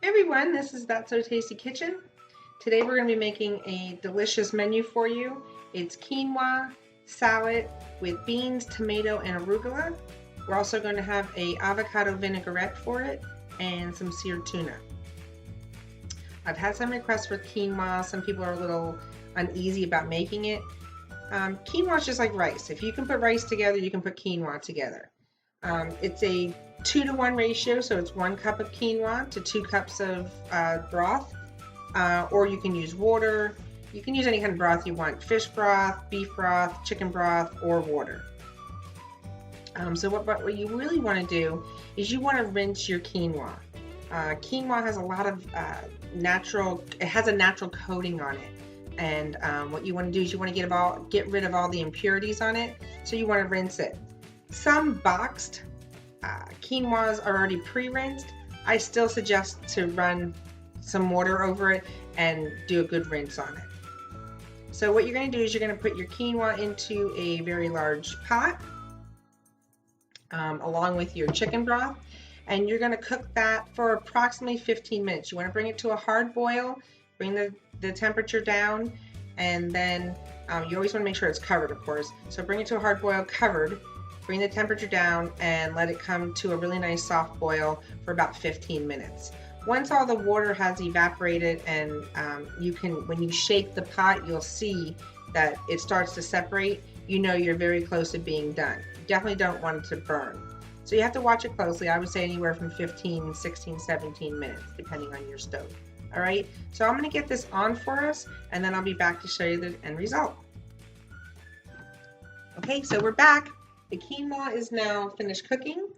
Hey everyone, this is That So Tasty Kitchen. Today we're going to be making a delicious menu for you. It's quinoa salad with beans, tomato, and arugula. We're also going to have a avocado vinaigrette for it and some seared tuna. I've had some requests for quinoa. Some people are a little uneasy about making it. Quinoa is just like rice. If you can put rice together, you can put quinoa together. It's a 2-to-1 ratio, so it's 1 cup of quinoa to 2 cups of broth, or you can use water. You can use any kind of broth you want: fish broth, beef broth, chicken broth, or water. So what you really want to do is you want to rinse your quinoa. Quinoa has a lot of it has a natural coating on it. And what you want to do is you want to get rid of all the impurities on it. So you want to rinse it. Some boxed quinoas are already pre-rinsed. I still suggest to run some water over it and do a good rinse on it. So what you're going to do is you're going to put your quinoa into a very large pot along with your chicken broth, and you're going to cook that for approximately 15 minutes. You want to bring it to a hard boil, bring the temperature down, and then you always want to make sure it's covered, of course. So bring it to a hard boil covered, bring the temperature down, and let it come to a really nice soft boil for about 15 minutes. Once all the water has evaporated and when you shake the pot, you'll see that it starts to separate. You know you're very close to being done. You definitely don't want it to burn. So you have to watch it closely. I would say anywhere from 15, 16, 17 minutes, depending on your stove. All right, so I'm going to get this on for us, and then I'll be back to show you the end result. Okay, so we're back. The quinoa is now finished cooking.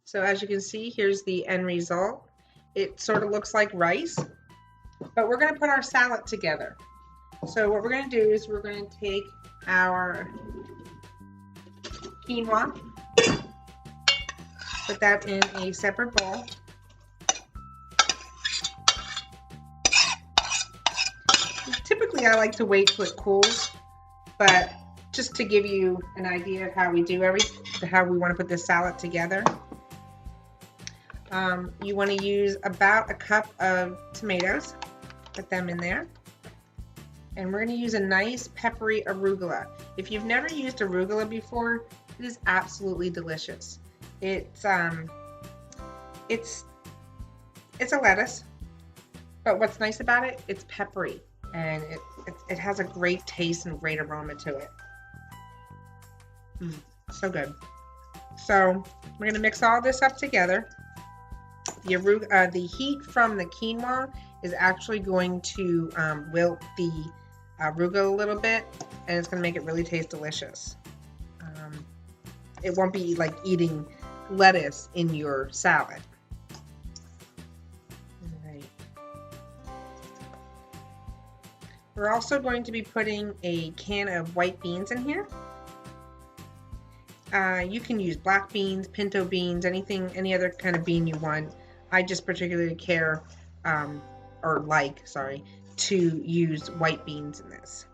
So as you can see, here's the end result. It sort of looks like rice, but we're going to put our salad together. So what we're going to do is we're going to take our quinoa, put that in a separate bowl. Typically, I like to wait till it cools, but just to give you an idea of how we do how we want to put this salad together. You want to use about a cup of tomatoes, put them in there. And we're going to use a nice peppery arugula. If you've never used arugula before, it is absolutely delicious. It's a lettuce, but what's nice about it, it's peppery, and it has a great taste and great aroma to it. So good. So we're going to mix all this up together. The heat from the quinoa is actually going to wilt the arugula a little bit, and it's going to make it really taste delicious. It won't be like eating lettuce in your salad. All right. We're also going to be putting a can of white beans in here. You can use black beans, pinto beans, any other kind of bean you want. I just particularly to use white beans in this.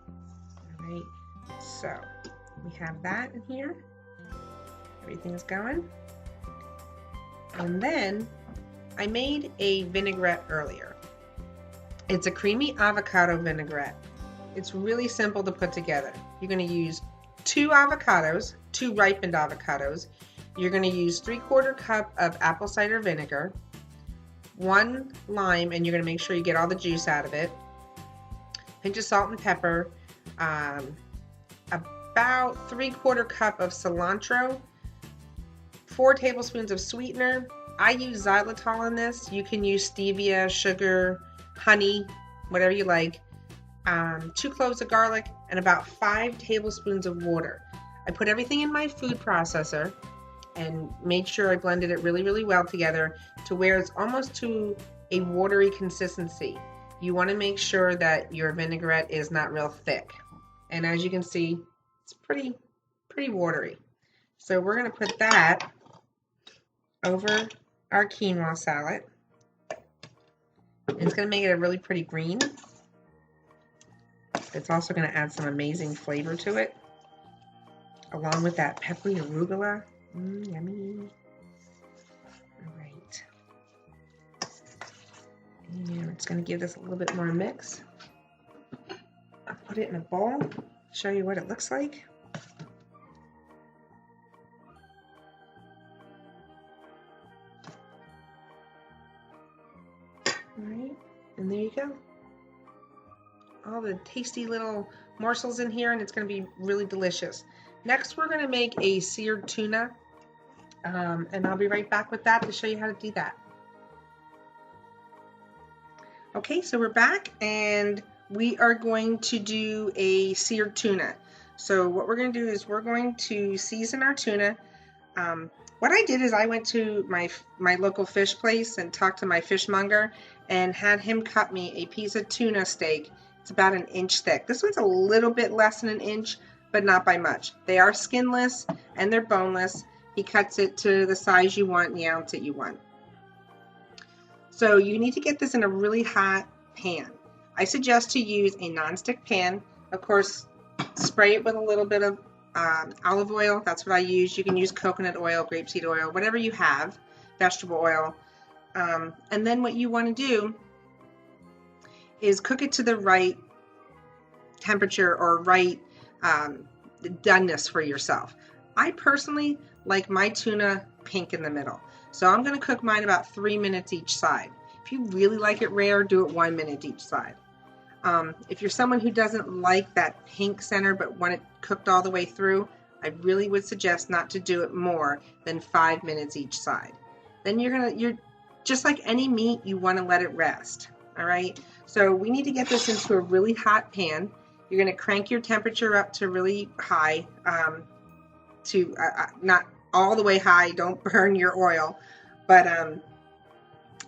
All right, so we have that in here. Everything's going. And then I made a vinaigrette earlier. It's a creamy avocado vinaigrette. It's really simple to put together. You're going to use 2 ripened avocados. You're going to use 3/4 cup of apple cider vinegar, 1 lime, and you're going to make sure you get all the juice out of it, pinch of salt and pepper, about 3/4 cup of cilantro, 4 tablespoons of sweetener. I use xylitol in this. You can use stevia, sugar, honey, whatever you like. 2 cloves of garlic, and about 5 tablespoons of water. I put everything in my food processor and made sure I blended it really, really well together to where it's almost to a watery consistency. You want to make sure that your vinaigrette is not real thick. And as you can see, it's pretty watery. So we're going to put that over our quinoa salad. It's going to make it a really pretty green. It's also going to add some amazing flavor to it, along with that peppery arugula. Yummy. All right. And it's going to give this a little bit more mix. I'll put it in a bowl, show you what it looks like. Alright, and there you go. All the tasty little morsels in here, and it's going to be really delicious. Next, we're going to make a seared tuna, and I'll be right back with that to show you how to do that. Okay, so we're back, and we are going to do a seared tuna. So what we're going to do is we're going to season our tuna. What I did is I went to my local fish place and talked to my fishmonger and had him cut me a piece of tuna steak. It's about 1 inch thick. This one's a little bit less than 1 inch, but not by much. They are skinless and they're boneless. He cuts it to the size you want and the ounce that you want. So you need to get this in a really hot pan. I suggest to use a nonstick pan. Of course, spray it with a little bit of olive oil. That's what I use. You can use coconut oil, grapeseed oil, whatever you have, vegetable oil. And then what you want to do is cook it to the right temperature or right doneness for yourself. I personally like my tuna pink in the middle. So I'm going to cook mine about 3 minutes each side. If you really like it rare, do it 1 minute each side. If you're someone who doesn't like that pink center but want it cooked all the way through, I really would suggest not to do it more than 5 minutes each side. Then you're just like any meat, you want to let it rest. All right. So we need to get this into a really hot pan. You're going to crank your temperature up to really high, not all the way high, don't burn your oil, but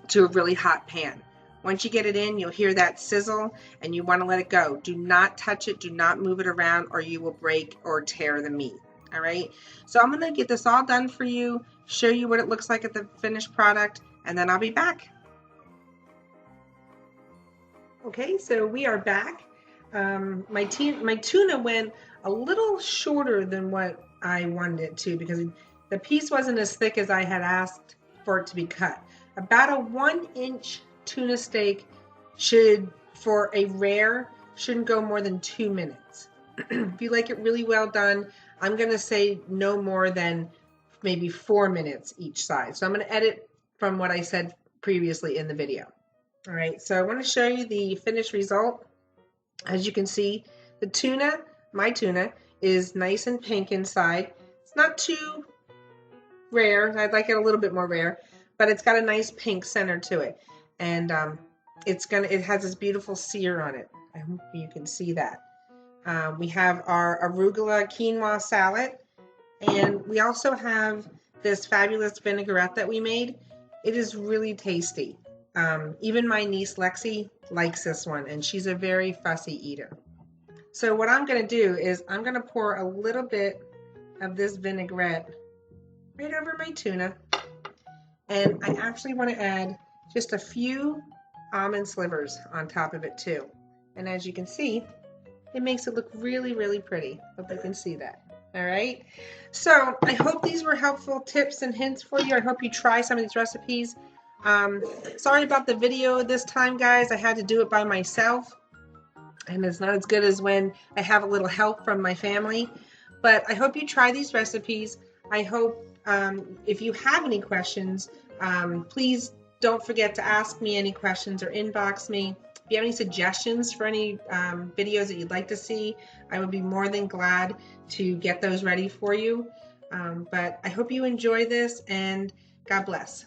to a really hot pan. Once you get it in, you'll hear that sizzle and you want to let it go. Do not touch it, do not move it around, or you will break or tear the meat. All right, so I'm going to get this all done for you, show you what it looks like at the finished product, and then I'll be back. Okay, so we are back. My tuna went a little shorter than what I wanted it to because the piece wasn't as thick as I had asked for it to be cut. About a 1 inch tuna steak for a rare, shouldn't go more than 2 minutes. If you like it really well done, I'm going to say no more than maybe 4 minutes each side. So I'm going to edit from what I said previously in the video. All right, so I want to show you the finished result. As you can see, the tuna, my tuna, is nice and pink inside. It's not too rare. I'd like it a little bit more rare, but it's got a nice pink center to it. And it has this beautiful sear on it. I hope you can see that. We have our arugula quinoa salad, and we also have this fabulous vinaigrette that we made. It is really tasty. Even my niece Lexi likes this one, and she's a very fussy eater. So what I'm going to do is I'm going to pour a little bit of this vinaigrette right over my tuna, and I actually want to add just a few almond slivers on top of it too. And as you can see, it makes it look really, really pretty. Hope you can see that. All right. So I hope these were helpful tips and hints for you. I hope you try some of these recipes. Sorry about the video this time, guys. I had to do it by myself, and it's not as good as when I have a little help from my family. But I hope you try these recipes. I hope if you have any questions, please don't forget to ask me any questions or inbox me. If you have any suggestions for any videos that you'd like to see, I would be more than glad to get those ready for you. But I hope you enjoy this, and God bless.